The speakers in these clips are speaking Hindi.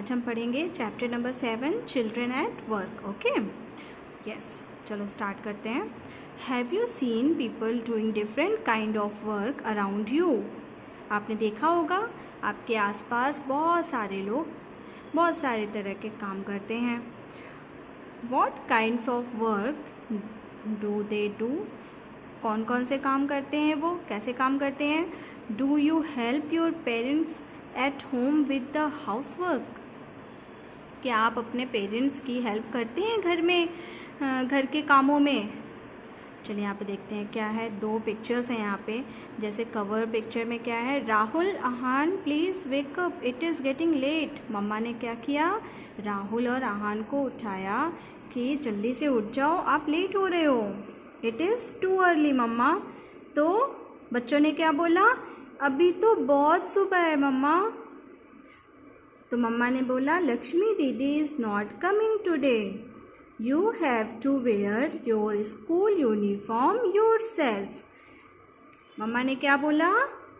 आज हम पढ़ेंगे chapter number 7 children at work. Okay yes, चलो स्टार्ट करते हैं। Have you seen people doing different kind of work around you? आपने देखा होगा आपके आसपास बहुत सारे लोग बहुत सारे तरह के काम करते हैं। What kinds of work do they do? कौन कौन से काम करते हैं वो, कैसे काम करते हैं? Do you help your parents at home with the house work? क्या आप अपने पेरेंट्स की हेल्प करते हैं घर में, घर के कामों में? चलिए यहाँ पे देखते हैं क्या है। दो पिक्चर्स हैं यहाँ पे। जैसे कवर पिक्चर में क्या है, Rahul Aahan please wake up, it is getting late. मम्मा ने क्या किया, राहुल और आहान को उठाया कि जल्दी से उठ जाओ, आप लेट हो रहे हो। इट इज़ टू अर्ली मम्मा। तो बच्चों ने क्या बोला, अभी तो बहुत सुबह है मम्मा। तो मम्मा ने बोला, Lakshmi didi is not coming today, you have to wear your school uniform yourself. मम्मा ने क्या बोला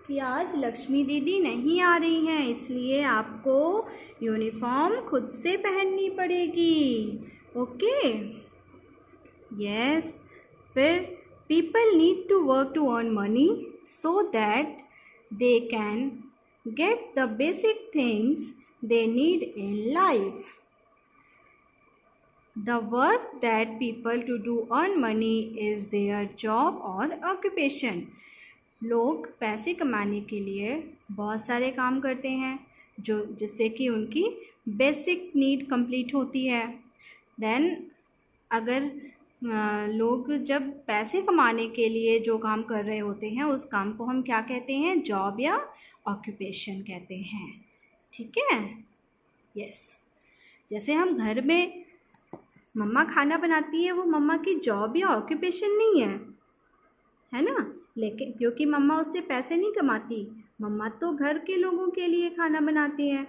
कि आज लक्ष्मी दीदी नहीं आ रही हैं, इसलिए आपको यूनिफॉर्म खुद से पहननी पड़ेगी। Okay yes. फिर people need to work to earn money so that they can get the basic things they need in life. The work that people to do earn money is their job or occupation. लोग पैसे कमाने के लिए बहुत सारे काम करते हैं जो जिससे कि उनकी बेसिक नीड कंप्लीट होती है। देन अगर लोग जब पैसे कमाने के लिए जो काम कर रहे होते हैं उस काम को हम क्या कहते हैं, जॉब या ऑक्यूपेशन कहते हैं। ठीक है यस। जैसे हम घर में मम्मा खाना बनाती है, वो मम्मा की जॉब या ऑक्यूपेशन नहीं है ना, लेकिन क्योंकि मम्मा उससे पैसे नहीं कमाती, मम्मा तो घर के लोगों के लिए खाना बनाती हैं।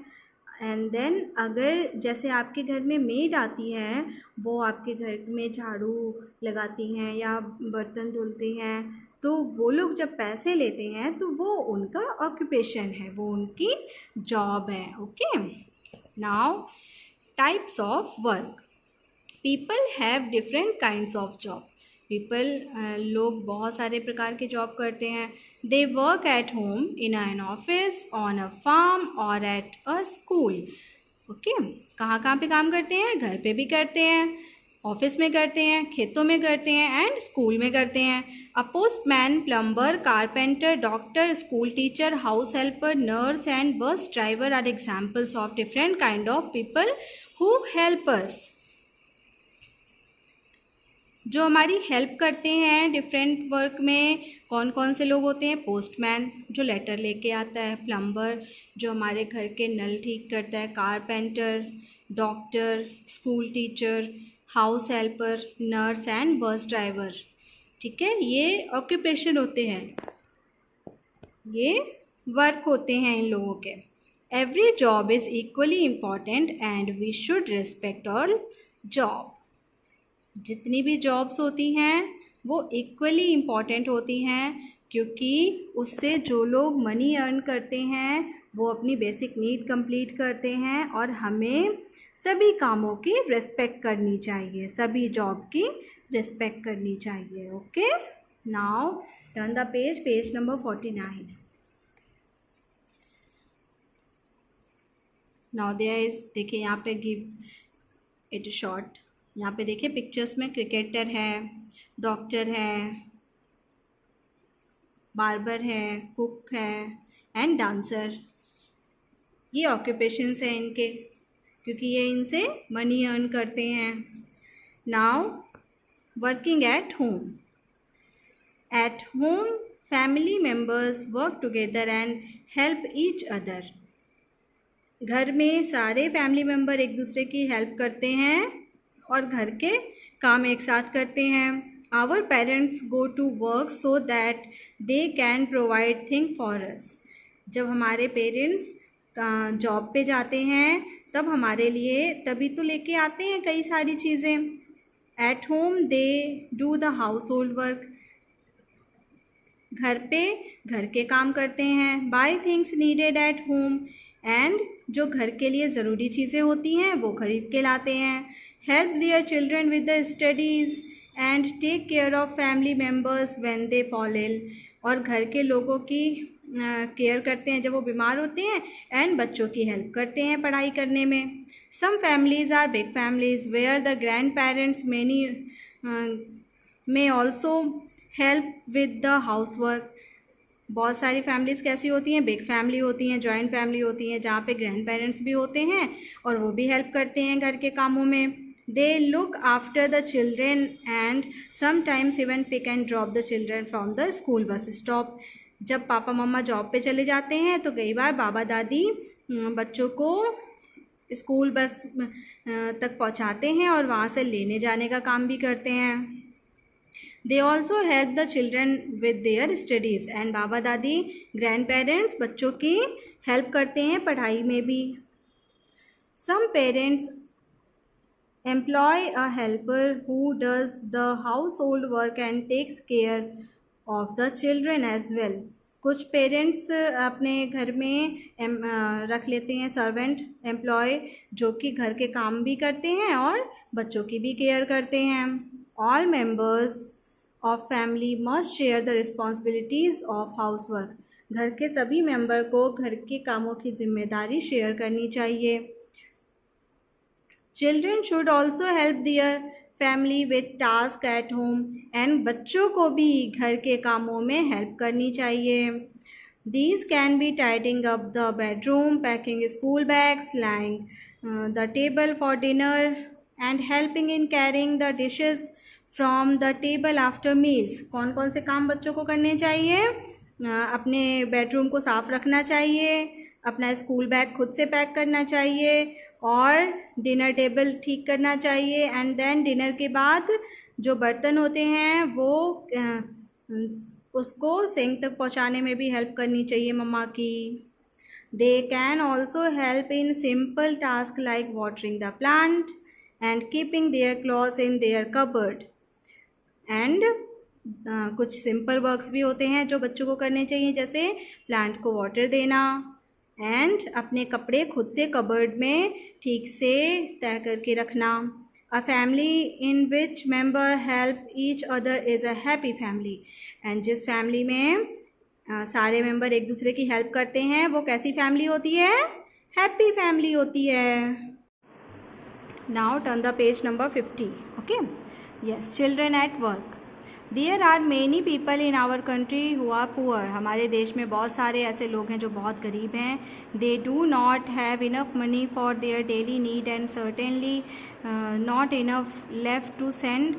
एंड देन अगर जैसे आपके घर में मेड आती है, वो आपके घर में झाड़ू लगाती हैं या बर्तन धुलती हैं, तो वो लोग जब पैसे लेते हैं तो वो उनका ऑक्यूपेशन है, वो उनकी जॉब है। Okay now types of work. People have different kinds of job. लोग बहुत सारे प्रकार के जॉब करते हैं। They work at home, in an office, on a farm और एट अ स्कूल। ओके, कहाँ कहाँ पे काम करते हैं? घर पे भी करते हैं, ऑफिस में करते हैं, खेतों में करते हैं एंड स्कूल में करते हैं। A postman, plumber, carpenter, doctor, school teacher, house helper, nurse and bus driver are examples of different kind of people who help us. जो हमारी हेल्प करते हैं डिफरेंट वर्क में कौन कौन से लोग होते हैं? पोस्टमैन जो लेटर लेके आता है, प्लम्बर जो हमारे घर के नल ठीक करता है, carpenter, doctor, school teacher, house helper, nurse and bus driver. ठीक है, ये ऑक्यूपेशन होते हैं, ये वर्क होते हैं इन लोगों के। Every job is equally important and we should respect all job. जितनी भी जॉब्स होती हैं वो इक्वली इम्पॉर्टेंट होती हैं, क्योंकि उससे जो लोग मनी अर्न करते हैं वो अपनी बेसिक नीड कंप्लीट करते हैं, और हमें सभी कामों की रिस्पेक्ट करनी चाहिए, सभी जॉब की रिस्पेक्ट करनी चाहिए। Okay now turn the page, page number 49। Now there is, देखिए यहाँ पे गिव इट शॉर्ट। यहाँ पे देखिए पिक्चर्स में क्रिकेटर है, डॉक्टर है, बार्बर है, कुक है एंड डांसर। ये ऑक्यूपेशंस हैं इनके, क्योंकि ये इनसे मनी अर्न करते हैं। Now working at home. At home family members work together and help each other. घर में सारे फैमिली मेम्बर एक दूसरे की हेल्प करते हैं और घर के काम एक साथ करते हैं। Our parents go to work so that they can provide thing for us. जब हमारे पेरेंट्स जॉब पे जाते हैं तब हमारे लिए तभी तो लेके आते हैं कई सारी चीज़ें। At home they do the household work. घर पे घर के काम करते हैं। Buy things needed at home, and जो घर के लिए ज़रूरी चीज़ें होती हैं वो खरीद के लाते हैं। Help their children with the studies and take care of family members when they fall ill, और घर के लोगों की केयर करते हैं जब वो बीमार होते हैं, एंड बच्चों की हेल्प करते हैं पढ़ाई करने में। Some families are big families where the grand parents many may also help with the house work. बहुत सारी फैमिलीज़ कैसी होती हैं, बिग फैमिली होती हैं, जॉइंट फैमिली होती हैं, जहाँ पे ग्रैंड पेरेंट्स भी होते हैं और वो भी हेल्प करते हैं घर के कामों में। They look after the children and sometimes even pick and drop the children from the school bus stop. जब पापा मम्मा जॉब पे चले जाते हैं तो कई बार बाबा दादी बच्चों को स्कूल बस तक पहुंचाते हैं और वहाँ से लेने जाने का काम भी करते हैं। They also help the children with their studies, and बाबा दादी ग्रैंड पेरेंट्स बच्चों की हेल्प करते हैं पढ़ाई में भी। Some parents employ a helper who does the household work and takes care of the children as well. कुछ पेरेंट्स अपने घर में रख लेते हैं सर्वेंट एम्प्लॉय जो कि घर के काम भी करते हैं और बच्चों की भी केयर करते हैं। All members of family must share the responsibilities of house work. घर के सभी मेंबर को घर के कामों की जिम्मेदारी शेयर करनी चाहिए। Children should also help their family with task at home, and बच्चों को भी घर के कामों में हेल्प करनी चाहिए। These can be tidying up the bedroom, packing school bags, lying the table for dinner and helping in carrying the dishes from the table after meals. कौन कौन से काम बच्चों को करने चाहिए? अपने बेडरूम को साफ रखना चाहिए, अपना स्कूल बैग खुद से पैक करना चाहिए और डिनर टेबल ठीक करना चाहिए, एंड देन डिनर के बाद जो बर्तन होते हैं वो उसको सिंक तक पहुंचाने में भी हेल्प करनी चाहिए मम्मा की। They can also help in simple task like watering the plant and keeping their clothes in their cupboard, and कुछ सिंपल वर्क्स भी होते हैं जो बच्चों को करने चाहिए, जैसे प्लांट को वाटर देना एंड अपने कपड़े खुद से कबर्ड में ठीक से तय करके रखना। A family in which member help each other is a happy family, and जिस फैमिली में सारे मेंबर एक दूसरे की हेल्प करते हैं वो कैसी फैमिली होती है? हैप्पी फैमिली होती है। Now turn the page number 50. Okay, yes, children at work. There are many people in our country who are poor. हमारे देश में बहुत सारे ऐसे लोग हैं जो बहुत गरीब हैं। They do not have enough money for their daily need and certainly not enough left to send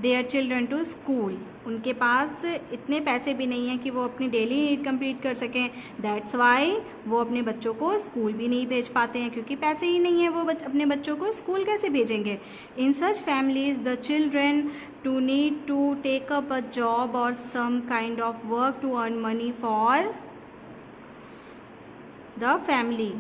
their children to school. उनके पास इतने पैसे भी नहीं हैं कि वो अपनी डेली नीड कंप्लीट कर सकें। दैट्स वाई वो अपने बच्चों को स्कूल भी नहीं भेज पाते हैं, क्योंकि पैसे ही नहीं है, वो अपने बच्चों को स्कूल कैसे भेजेंगे। In such families the children too need to take up a job or some kind of work to earn money for the family.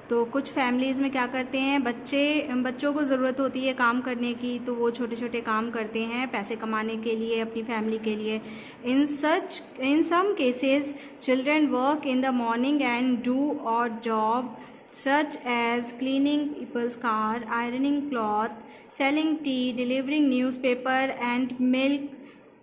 तो कुछ फैमिलीज़ में क्या करते हैं, बच्चों को ज़रूरत होती है काम करने की, तो वो छोटे छोटे काम करते हैं पैसे कमाने के लिए अपनी फैमिली के लिए। In some cases children work in the morning and do odd job such as cleaning people's car, ironing cloth, selling tea, delivering newspaper and milk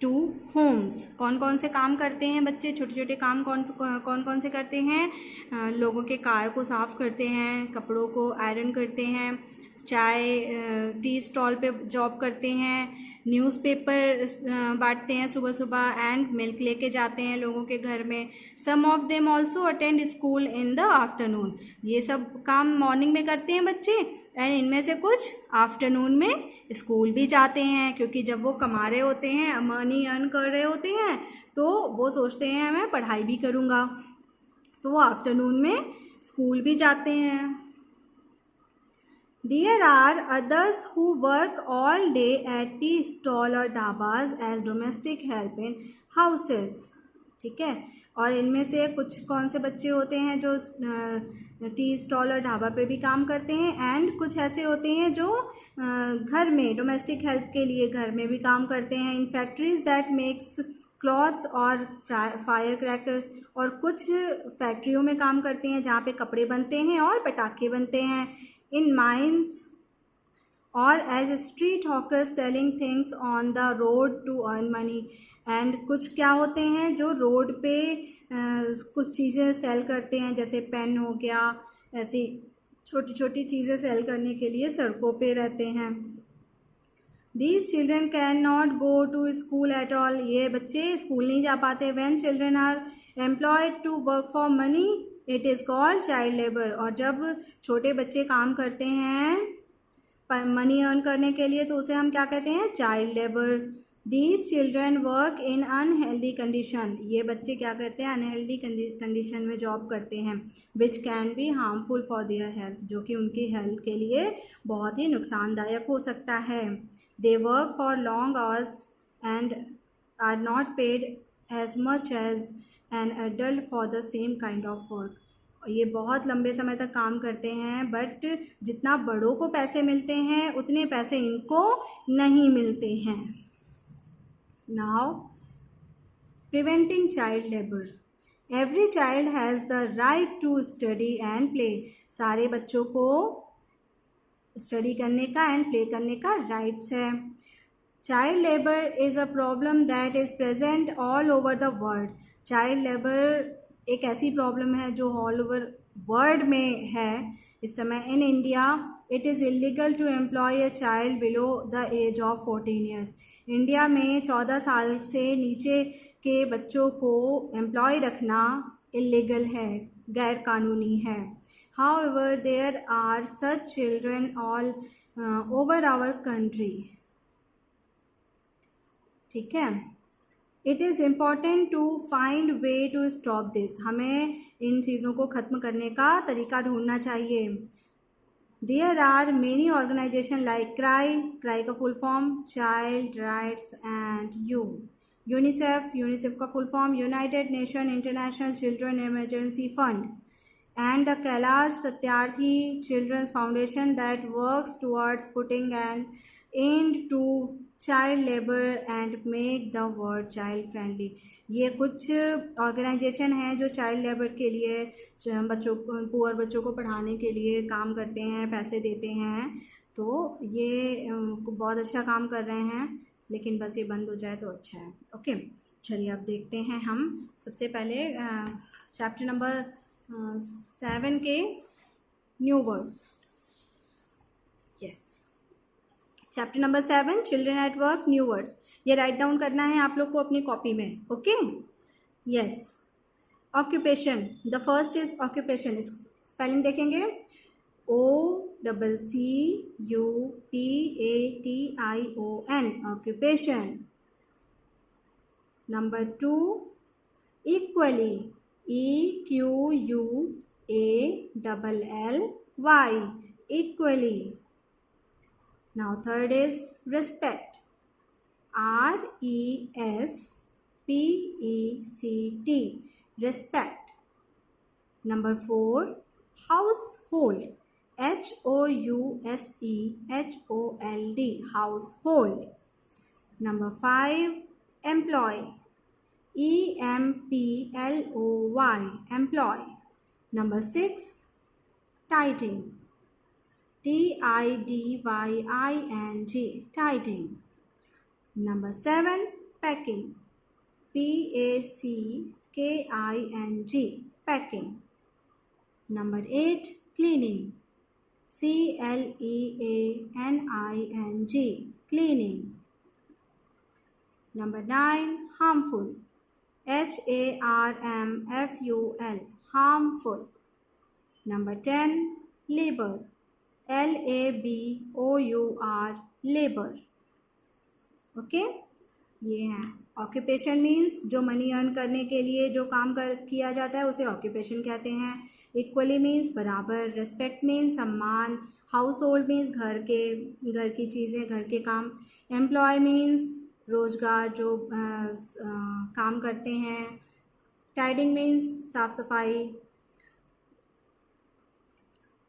to homes. कौन कौन से काम करते हैं बच्चे? छोटे छोटे काम कौन से करते हैं? लोगों के कार को साफ़ करते हैं, कपड़ों को आयरन करते हैं, चाय टी स्टॉल पे जॉब करते हैं, न्यूज़पेपर बांटते हैं सुबह सुबह, एंड मिल्क लेके जाते हैं लोगों के घर में। Some of them also attend school in the afternoon. ये सब काम मॉर्निंग में करते हैं बच्चे, एंड इनमें से कुछ आफ्टरनून में स्कूल भी जाते हैं, क्योंकि जब वो कमा रहे होते हैं, मनी अर्न कर रहे होते हैं, तो वो सोचते हैं मैं पढ़ाई भी करूँगा, तो वो आफ्टरनून में स्कूल भी जाते हैं। There are others who work all day at tea stall or dhabas as domestic help in houses. ठीक है, और इनमें से कुछ कौन से बच्चे होते हैं जो टी स्टॉल और ढाबा पे भी काम करते हैं, एंड कुछ ऐसे होते हैं जो घर में डोमेस्टिक हेल्प के लिए घर में भी काम करते हैं। In factories that makes clothes और फायर क्रैकर्स, और कुछ फैक्ट्रियों में काम करते हैं जहाँ पे कपड़े बनते हैं और पटाखे बनते हैं। इन माइंस और as street hawkers selling things on the road to earn money. And कुछ क्या होते हैं जो रोड पे कुछ चीज़ें सेल करते हैं, जैसे पेन हो गया, ऐसी छोटी छोटी चीज़ें सेल करने के लिए सड़कों पे रहते हैं। These children cannot go to school at all. ये बच्चे स्कूल नहीं जा पाते। When children are employed to work for money, it is called child labor. और जब छोटे बच्चे काम करते हैं मनी अर्न करने के लिए तो उसे हम क्या कहते हैं? Child labour. These children work in unhealthy condition. ये बच्चे क्या करते हैं? अनहेल्दी कंडीशन में जॉब करते हैं। Which can be harmful for their health, जो कि उनकी हेल्थ के लिए बहुत ही नुकसानदायक हो सकता है। They work for long hours and are not paid as much as an adult for the same kind of work. ये बहुत लंबे समय तक काम करते हैं, बट जितना बड़ों को पैसे मिलते हैं उतने पैसे इनको नहीं मिलते हैं। Now, preventing child labor. Every child has the right to study and play. सारे बच्चों को स्टडी करने का एंड प्ले करने का राइट्स है। Child labour is a problem that is present all over the world. Child labour एक ऐसी प्रॉब्लम है जो ऑल ओवर वर्ल्ड में है इस समय। In India it is illegal to employ a child below the age of 14 years. India में 14 साल से नीचे के बच्चों को एम्प्लॉय रखना इलीगल है, गैर कानूनी है। However, there are such children all over our country. ठीक है। It is important to find way to stop this. हमें इन चीज़ों को ख़त्म करने का तरीका ढूंढना चाहिए। There are many organizations like CRY का full form Child Rights and You, UNICEF का full form United Nations International Children Emergency Fund, and the Kailash Satyarthi Children's Foundation that works towards putting an end to child labor and make the world child friendly. ये कुछ ऑर्गेनाइजेशन हैं जो चाइल्ड लेबर के लिए, पुअर बच्चों को पढ़ाने के लिए काम करते हैं, पैसे देते हैं। तो ये बहुत अच्छा काम कर रहे हैं, लेकिन बस ये बंद हो जाए तो अच्छा है। ओके, चलिए अब देखते हैं हम सबसे पहले चैप्टर नंबर 7 के new words. Yes, chapter number 7 children at work new words. ये राइट डाउन करना है आप लोग को अपनी कॉपी में। Okay, yes. Occupation, the first is occupation. Spelling देखेंगे OCCUPATION, occupation. Number 2 equally, EQUALLY, equally. Now third is respect, RESPECT, respect. Number 4 household, HOUSEHOLD, household. Number 5 employee, EMPLOY, employ. Number 6 tiding, TIDYING, tiding. Number 7 packing, PACKING, packing. Number 8 cleaning, CLEANING, cleaning. Number 9 harmful, HARMFUL, harmful. Number 10 labor, LABOUR, labor. Okay, ये है ऑक्यूपेशन। मीन्स जो मनी अर्न करने के लिए जो काम किया जाता है उसे ऑक्यूपेशन कहते हैं। इक्वली मीन्स बराबर, रेस्पेक्ट मीन्स सम्मान, हाउस होल्ड मीन्स घर की चीज़ें, घर के काम, एम्प्लॉय मीन्स रोज़गार जो काम करते हैं, टाइडिंग मीन्स साफ़ सफाई,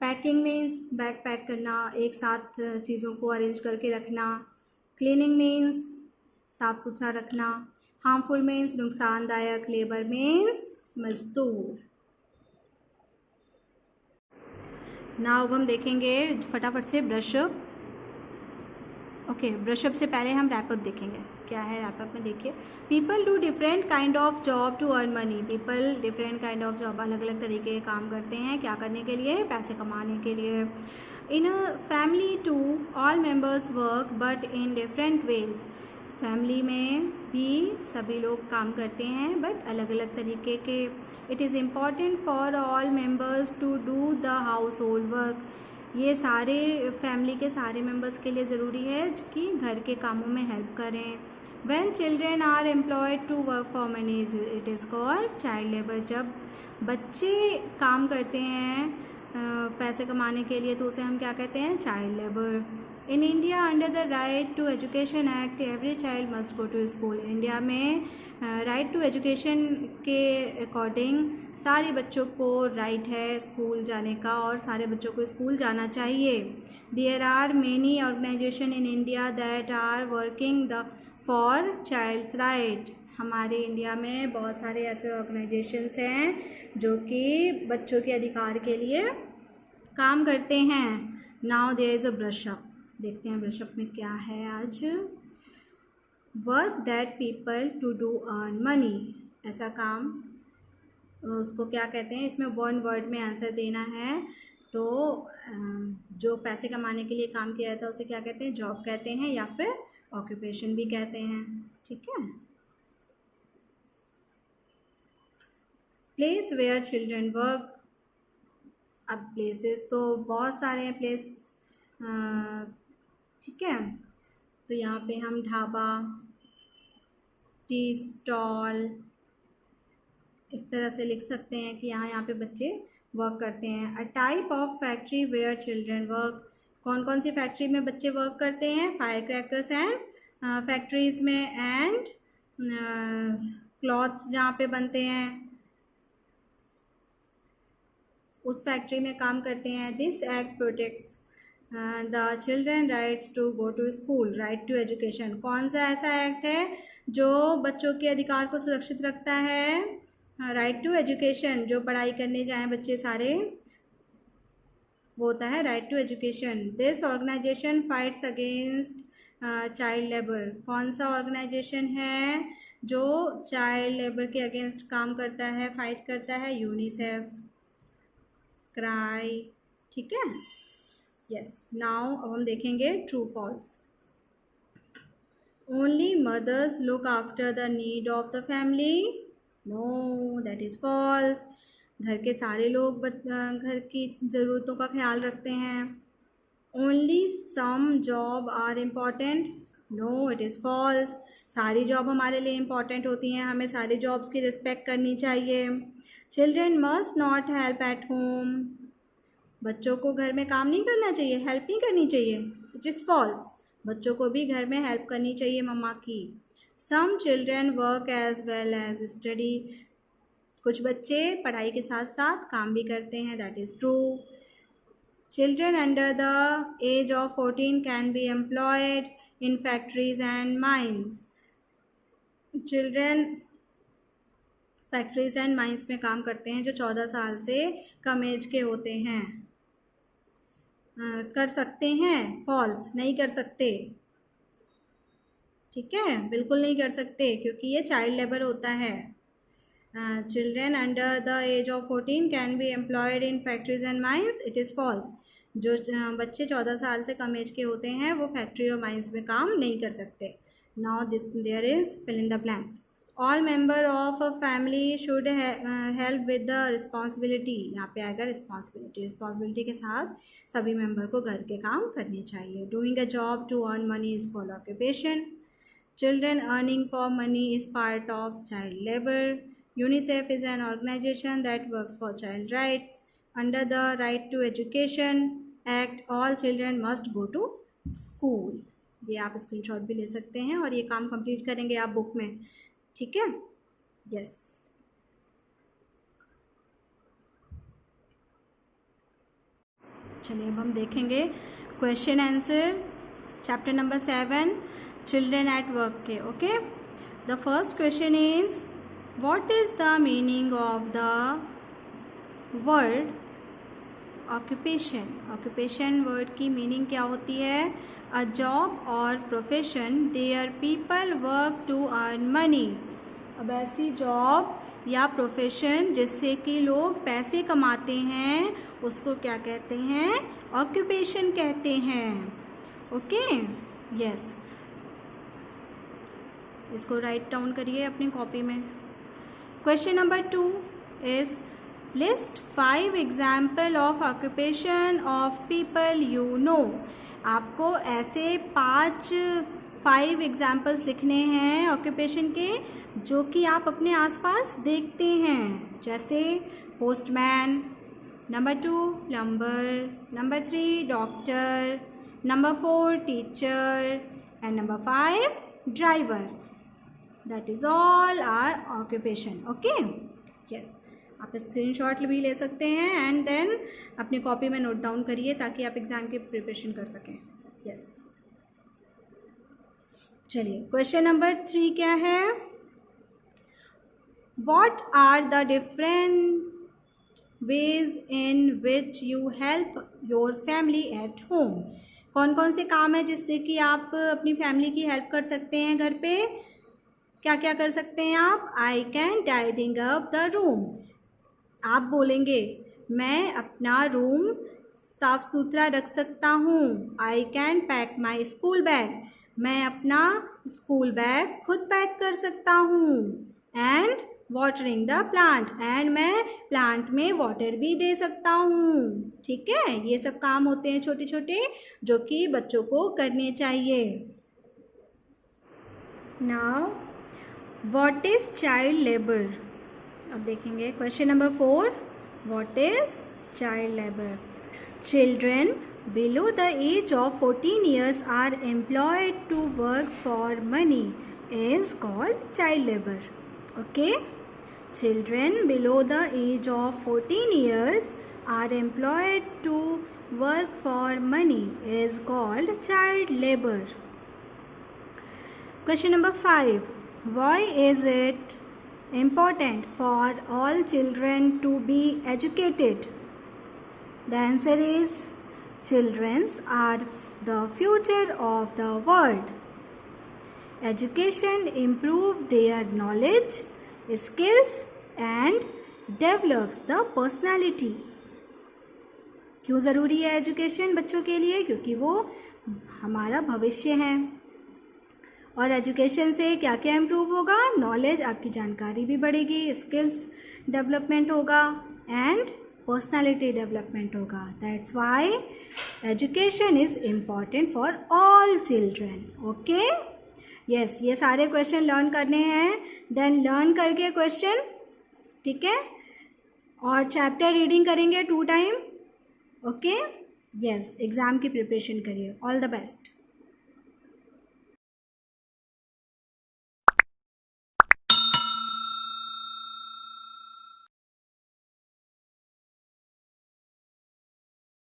पैकिंग मीन्स बैग पैक करना, एक साथ चीज़ों को अरेंज करके रखना, क्लीनिंग मीन्स साफ़ सुथरा रखना, हार्मफुल मीन्स नुकसानदायक, लेबर मीन्स मजदूर। नाउ हम देखेंगे फटाफट से ब्रशअप। ओके, ब्रशअप से पहले हम रैपअप देखेंगे। क्या है रैपअप में? देखिए, people do different kind of job to earn money. People different kind of job, अलग अलग तरीके के काम करते हैं। क्या करने के लिए? पैसे कमाने के लिए। In a family too all members work but in different ways. Family में भी सभी लोग काम करते हैं बट अलग अलग तरीके के। It is important for all members to do the household work. ये सारे फैमिली के सारे मेंबर्स के लिए ज़रूरी है कि घर के कामों में हेल्प करें। When children are employed to work for money, it is called child labor। जब बच्चे काम करते हैं पैसे कमाने के लिए तो उसे हम क्या कहते हैं? Child labour. In India under the right to education act every child must go to school. India में राइट टू एजुकेशन के अकॉर्डिंग सारे बच्चों को राइट है स्कूल जाने का और सारे बच्चों को स्कूल जाना चाहिए। There are many organisation in India that are working the for child's right. हमारे इंडिया में बहुत सारे ऐसे ऑर्गेनाइजेशंस हैं जो कि बच्चों के अधिकार के लिए काम करते हैं। Now there is a brush up. देखते हैं ब्रशअप में क्या है आज। Work that people to do earn money. ऐसा काम उसको क्या कहते हैं? इसमें वन वर्ड में आंसर देना है। तो जो पैसे कमाने के लिए काम किया जाता है उसे क्या कहते हैं? जॉब कहते हैं या फिर ऑक्यूपेशन भी कहते हैं। ठीक है। Place where children work. अब प्लेसेस तो बहुत सारे हैं प्लेस। ठीक है, तो यहाँ पे हम ढाबा, टी स्टॉल इस तरह से लिख सकते हैं कि यहाँ पे बच्चे वर्क करते हैं। A type of factory where children work. कौन कौन सी फैक्ट्री में बच्चे वर्क करते हैं? फायर क्रैकर्स एंड फैक्ट्रीज़ में, एंड क्लॉथ्स जहाँ पे बनते हैं उस फैक्ट्री में काम करते हैं। This act protects the children rights to go to school. Right to education कौन सा ऐसा एक्ट है जो बच्चों के अधिकार को सुरक्षित रखता है? Right to education. जो पढ़ाई करने जाएं बच्चे सारे वो होता है right to education. This organisation fights against child labour. कौन सा ऑर्गेनाइजेशन है जो चाइल्ड लेबर के अगेंस्ट काम करता है, फाइट करता है? UNICEF, CRY. ठीक है, यस। नाउ अब हम देखेंगे true false. Only mothers look after the need of the family. No, that is false. घर के सारे लोग घर की ज़रूरतों का ख्याल रखते हैं। Only some job are important. No, it is false. सारी जॉब हमारे लिए इम्पॉर्टेंट होती हैं, हमें सारी जॉब्स की रिस्पेक्ट करनी चाहिए। Children must not help at home. बच्चों को घर में काम नहीं करना चाहिए, हेल्प नहीं करनी चाहिए। It is false. बच्चों को भी घर में हेल्प करनी चाहिए मम्मा की। Some children work as well as study. कुछ बच्चे पढ़ाई के साथ साथ काम भी करते हैं। That is true. Children under the age of 14 can be employed in factories and mines. Children factories and mines में काम करते हैं जो 14 साल से कम एज के होते हैं। कर सकते हैं? फॉल्स। नहीं कर सकते। ठीक है, बिल्कुल नहीं कर सकते क्योंकि ये चाइल्ड लेबर होता है। Children under the age of 14 can be employed in factories and mines. It is false. जो बच्चे 14 साल से कम एज के होते हैं वो फैक्ट्री और माइंस में काम नहीं कर सकते। Now there is fill in the blanks. All member of a family should help with the responsibility. यहाँ पे आएगा रिस्पॉन्सिबिलिटी। रिस्पॉन्सिबिलिटी के साथ सभी मेंबर को घर के काम करने चाहिए। Doing a job to earn money is called occupation. Children earning for money is part of child labour. UNICEF is an organisation that works for child rights. Under the right to education act all children must go to school. ये आप स्क्रीनशॉट भी ले सकते हैं और ये काम कंप्लीट करेंगे आप बुक में। ठीक है, यस। चलिए अब हम देखेंगे question answer chapter number 7 children at work के। Okay, the first question is what is the meaning of the word occupation. Occupation word की मीनिंग क्या होती है? A job or profession there people work to earn money. अब ऐसी जॉब या प्रोफेशन जिससे कि लोग पैसे कमाते हैं उसको क्या कहते हैं? ऑक्यूपेशन कहते हैं। ओके, यस, इसको राइट डाउन करिए अपनी कॉपी में। Question number 2 is list 5 example of occupation of people you know. आपको ऐसे 5 एग्जाम्पल्स लिखने हैं ऑक्यूपेशन के जो कि आप अपने आसपास देखते हैं, जैसे postman, number 2 plumber, number 3 doctor, number 4 teacher and number 5 driver. That is all are occupation. Okay, yes, आप स्क्रीनशॉट भी ले सकते हैं एंड देन अपनी कॉपी में नोट डाउन करिए ताकि आप एग्ज़ाम की प्रिपरेशन कर सकें। यस, चलिए क्वेश्चन नंबर 3 क्या है? What are the different ways in which you help your family at home. कौन कौन से काम है जिससे कि आप अपनी फैमिली की हेल्प कर सकते हैं घर पे? क्या क्या कर सकते हैं आप? I can tidying up the room. आप बोलेंगे मैं अपना रूम साफ सुथरा रख सकता हूँ। I can pack my school bag. मैं अपना स्कूल बैग खुद पैक कर सकता हूँ। And watering the plant, and मैं प्लांट में वाटर भी दे सकता हूँ। ठीक है, ये सब काम होते हैं छोटे छोटे जो कि बच्चों को करने चाहिए। Now what is child labour? अब देखेंगे question number 4, what is child labour? Children below the age of 14 years are employed to work for money is called child labour. Okay, children below the age of 14 years are employed to work for money is called child labour. Question number 5, why is it important for all children to be educated? The answer is children are the future of the world. Education improves their knowledge, skills and develops the personality. क्यों ज़रूरी है एजुकेशन बच्चों के लिए? क्योंकि वो हमारा भविष्य है। और एजुकेशन से क्या क्या इम्प्रूव होगा? नॉलेज, आपकी जानकारी भी बढ़ेगी, स्किल्स डेवलपमेंट होगा एंड पर्सनालिटी डेवलपमेंट होगा। That's why education is important for all children. Okay, yes, ये सारे क्वेश्चन लर्न करने हैं, देन लर्न करके क्वेश्चन, ठीक है, और चैप्टर रीडिंग करेंगे 2 टाइम। ओके, यस, एग्ज़ाम की प्रिपरेशन करिए। All the best.